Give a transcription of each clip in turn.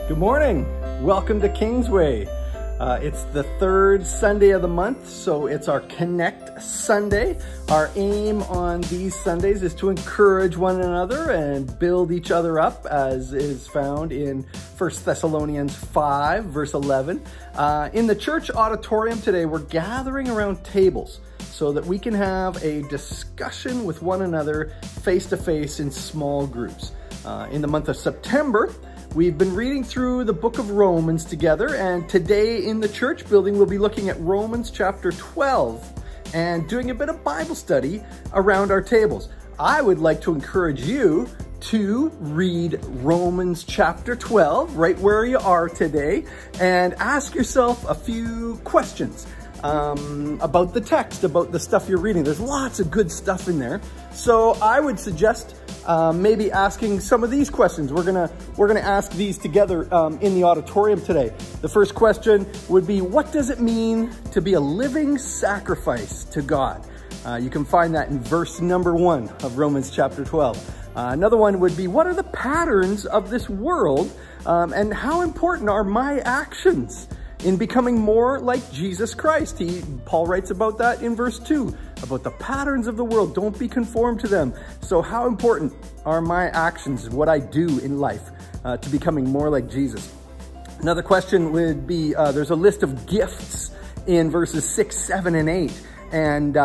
Good morning. Welcome to Kingsway. It's the third Sunday of the month, so it's our Connect Sunday. Our aim on these Sundays is to encourage one another and build each other up, as is found in 1 Thessalonians 5, verse 11. In the church auditorium today, we're gathering around tables so that we can have a discussion with one another face-to-face in small groups. In the month of September, we've been reading through the book of Romans together, and today in the church building, we'll be looking at Romans chapter 12 and doing a bit of Bible study around our tables. I would like to encourage you to read Romans chapter 12 right where you are today and ask yourself a few questions about the text, about the stuff you're reading. There's lots of good stuff in there. So I would suggest maybe asking some of these questions. We're gonna ask these together in the auditorium today. The first question would be, what does it mean to be a living sacrifice to God? You can find that in verse number 1 of Romans chapter 12. Another one would be, what are the patterns of this world and how important are my actions in becoming more like Jesus Christ? Paul writes about that in verse 2, about the patterns of the world. Don't be conformed to them. So how important are my actions, what I do in life, to becoming more like Jesus? Another question would be, there's a list of gifts in verses 6, 7, and 8. And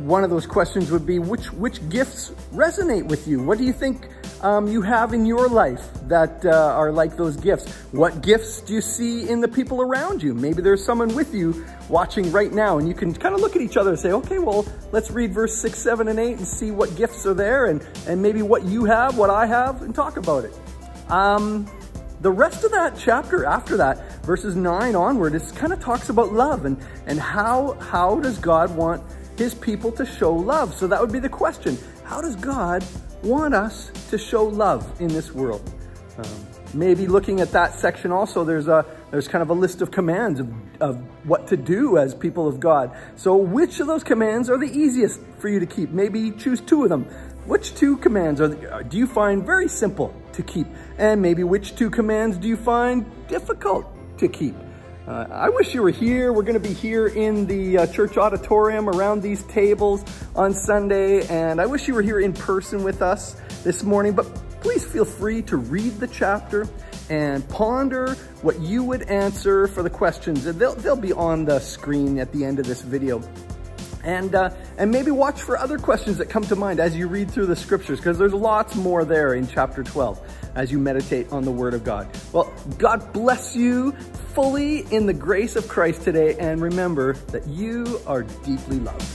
one of those questions would be, which gifts resonate with you? What do you think you have in your life that are like those gifts? What gifts do you see in the people around you? Maybe there's someone with you watching right now, and you can kind of look at each other and say, okay, well, let's read verse 6, 7, and 8 and see what gifts are there, and maybe what you have, what I have, and talk about it. The rest of that chapter after that, verses 9 onward, it kind of talks about love and how does God want his people to show love? So that would be the question. How does God want us to show love in this world? Maybe looking at that section also, there's kind of a list of commands of what to do as people of God. So which of those commands are the easiest for you to keep? Maybe choose 2 of them. Which 2 commands do you find very simple to keep? And maybe which 2 commands do you find difficult to keep? I wish you were here. We're going to be here in the church auditorium around these tables on Sunday, and I wish you were here in person with us this morning, but please feel free to read the chapter and ponder what you would answer for the questions. They'll be on the screen at the end of this video. And maybe watch for other questions that come to mind as you read through the scriptures, because there's lots more there in chapter 12 as you meditate on the Word of God. Well, God bless you fully in the grace of Christ today, and remember that you are deeply loved.